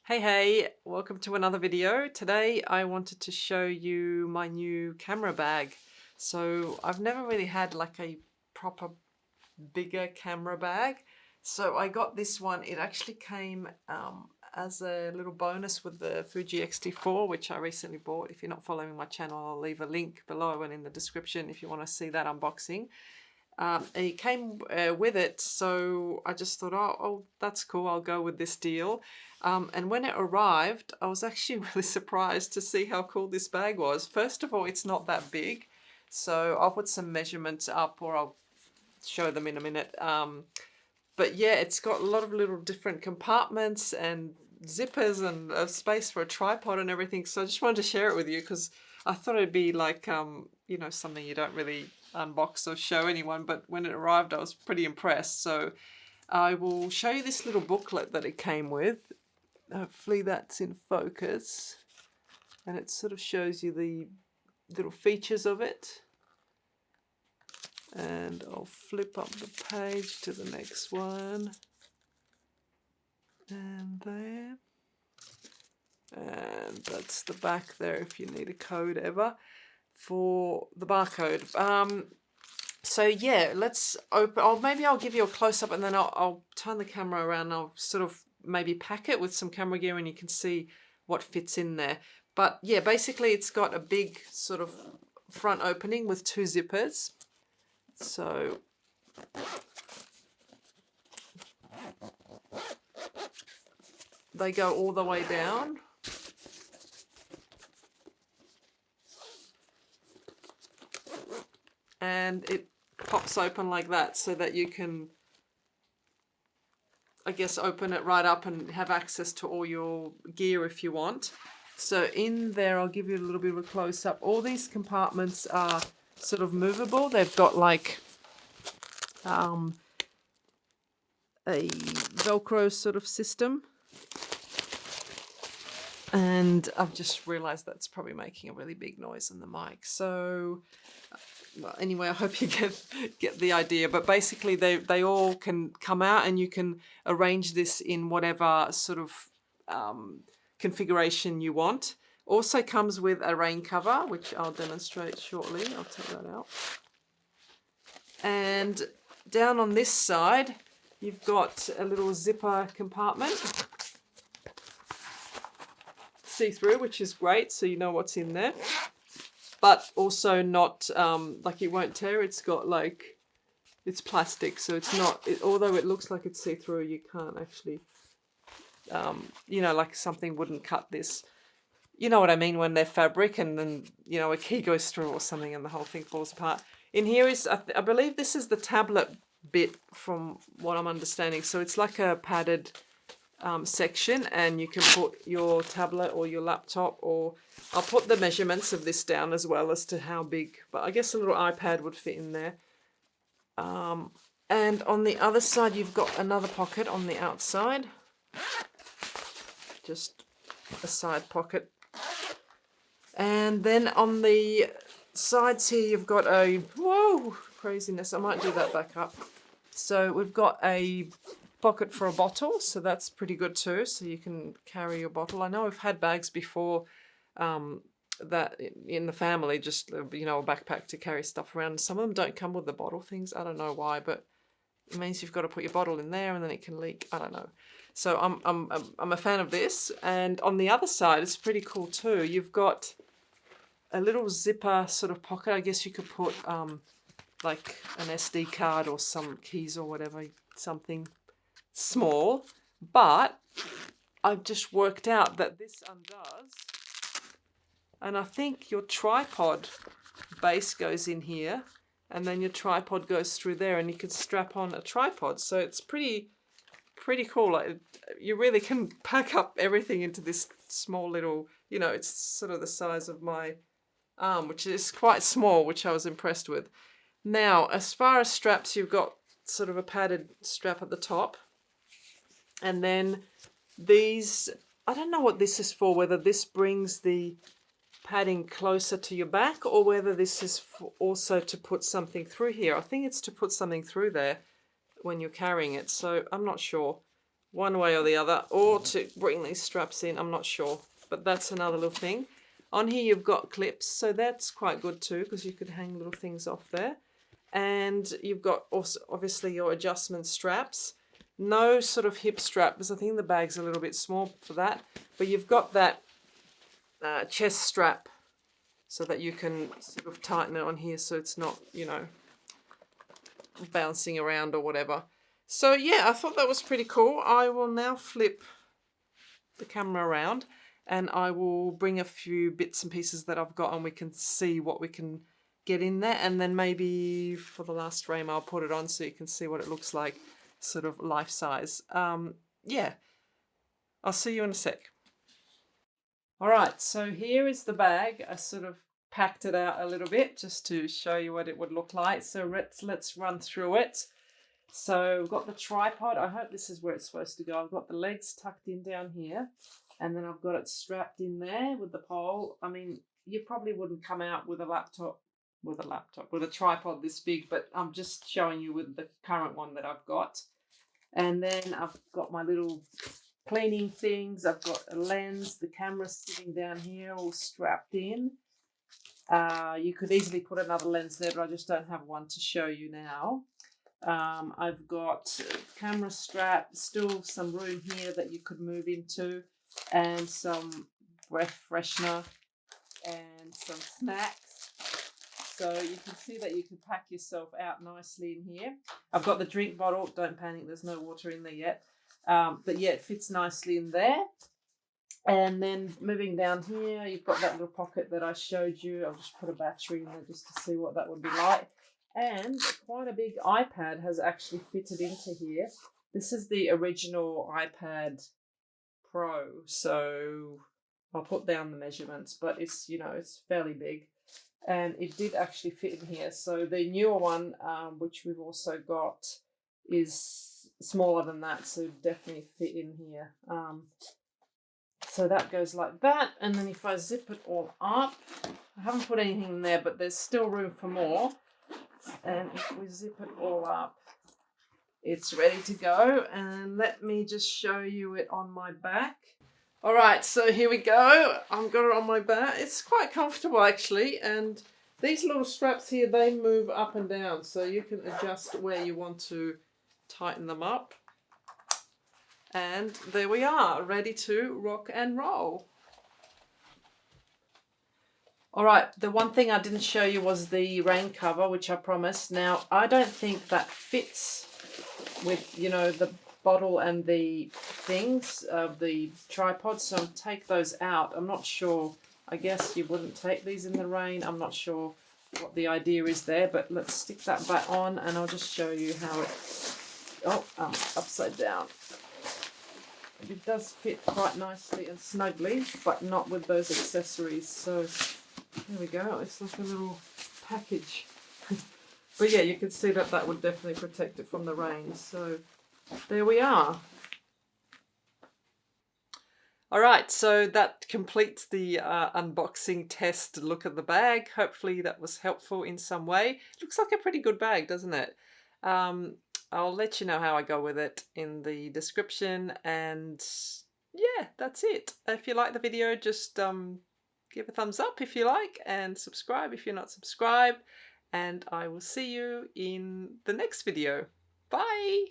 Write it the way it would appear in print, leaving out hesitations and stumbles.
Hey, welcome to another video. Today I wanted to show you my new camera bag. So I've never really had like a proper bigger camera bag. So I got this one. It actually came as a little bonus with the Fuji X-T4, which I recently bought. If you're not following my channel, I'll leave a link below and in the description if you want to see that unboxing. It came with it, so I just thought, oh, that's cool, I'll go with this deal. And when it arrived, I was actually really surprised to see how cool this bag was. First of all, it's not that big, so I'll put some measurements up or I'll show them in a minute. But yeah, it's got a lot of little different compartments and zippers and a space for a tripod and everything. So I just wanted to share it with you because I thought it'd be like, you know, something you don't really unbox or show anyone, but when it arrived I was pretty impressed. So I will show you this little booklet that it came with. Hopefully that's in focus, and it sort of shows you the little features of it. And I'll flip up the page to the next one, and there, and that's the back there if you need a code ever for the barcode. So yeah, let's open. Maybe I'll give you a close-up and then I'll turn the camera around and I'll sort of maybe pack it with some camera gear and you can see what fits in there. But yeah, basically it's got a big sort of front opening with two zippers. So they go all the way down. And it pops open like that so that you can, I guess, open it right up and have access to all your gear if you want. So in there, I'll give you a little bit of a close-up. All these compartments are sort of movable. They've got like a Velcro sort of system. And I've just realized that's probably making a really big noise on the mic. So well, anyway, I hope you get the idea. But basically they all can come out and you can arrange this in whatever sort of configuration you want. Also comes with a rain cover, which I'll demonstrate shortly. I'll take that out. And down on this side, you've got a little zipper compartment. See-through, which is great, so you know what's in there. But also not, like it won't tear. It's got like, it's plastic, so it's not, although it looks like it's see-through, you can't actually, you know, like something wouldn't cut this. You know what I mean, when they're fabric and then, you know, a key goes through or something and the whole thing falls apart. In here is, I believe this is the tablet bit from what I'm understanding. So it's like a padded section, and you can put your tablet or your laptop, or I'll put the measurements of this down as well as to how big, but I guess a little iPad would fit in there. And on the other side you've got another pocket on the outside, just a side pocket. And then on the sides here you've got a, whoa, craziness, I might do that back up. So we've got a pocket for a bottle, so that's pretty good too, so you can carry your bottle. I know I've had bags before that in the family, just, you know, a backpack to carry stuff around. Some of them don't come with the bottle things, I don't know why, but it means you've got to put your bottle in there and then it can leak, I don't know. So I'm a fan of this. And on the other side it's pretty cool too. You've got a little zipper sort of pocket. I guess you could put like an SD card or some keys or whatever, something small, but I've just worked out that this undoes, and I think your tripod base goes in here and then your tripod goes through there and you can strap on a tripod. So it's pretty cool. Like, you really can pack up everything into this small little, you know, it's sort of the size of my arm, which is quite small, which I was impressed with. Now, as far as straps, you've got sort of a padded strap at the top. And then these, I don't know what this is for, whether this brings the padding closer to your back or whether this is also to put something through here. I think it's to put something through there when you're carrying it, so I'm not sure. one way or the other, or to bring these straps in, I'm not sure, but that's another little thing. On here you've got clips, so that's quite good too, because you could hang little things off there. And you've got also obviously your adjustment straps. No sort of hip strap, because I think the bag's a little bit small for that, but you've got that chest strap so that you can sort of tighten it on here so it's not, you know, bouncing around or whatever. So yeah, I thought that was pretty cool. I will now flip the camera around and I will bring a few bits and pieces that I've got and we can see what we can get in there, and then maybe for the last frame I'll put it on so you can see what it looks like, sort of life size. Yeah, I'll see you in a sec. Alright, so here is the bag. I sort of packed it out a little bit just to show you what it would look like. So let's run through it. So I've got the tripod. I hope this is where it's supposed to go. I've got the legs tucked in down here, and then I've got it strapped in there with the pole. I mean, you probably wouldn't come out with a tripod this big, but I'm just showing you with the current one that I've got. And then I've got my little cleaning things. I've got a lens, the camera's sitting down here all strapped in. You could easily put another lens there, but I just don't have one to show you now. I've got camera strap, still some room here that you could move into, and some breath freshener and some snacks. So you can see that you can pack yourself out nicely in here. I've got the drink bottle. Don't panic, there's no water in there yet. But yeah, it fits nicely in there. And then moving down here, you've got that little pocket that I showed you. I'll just put a battery in there just to see what that would be like. And quite a big iPad has actually fitted into here. This is the original iPad Pro, so I'll put down the measurements, but it's, you know, it's fairly big. And it did actually fit in here. So the newer one, which we've also got, is smaller than that, so definitely fit in here. So that goes like that, and then if I zip it all up, I haven't put anything in there, but there's still room for more. And if we zip it all up, it's ready to go. And let me just show you it on my back. All right, so here we go. I've got it on my back. It's quite comfortable actually, and these little straps here, they move up and down, so you can adjust where you want to tighten them up. And there we are, ready to rock and roll. All right, the one thing I didn't show you was the rain cover, which I promised. Now, I don't think that fits with, you know, the bottle and the things of the tripod, so I'll take those out. I'm not sure. I guess you wouldn't take these in the rain. I'm not sure what the idea is there, but let's stick that back on and I'll just show you how it... Oh, upside down. It does fit quite nicely and snugly, but not with those accessories. So there we go. It's like a little package. But yeah, you can see that that would definitely protect it from the rain. So there we are. All right, so that completes the unboxing test look at the bag. Hopefully that was helpful in some way. Looks like a pretty good bag, doesn't it? I'll let you know how I go with it in the description, and yeah, that's it. If you like the video, just give a thumbs up if you like, and subscribe if you're not subscribed, and I will see you in the next video. Bye!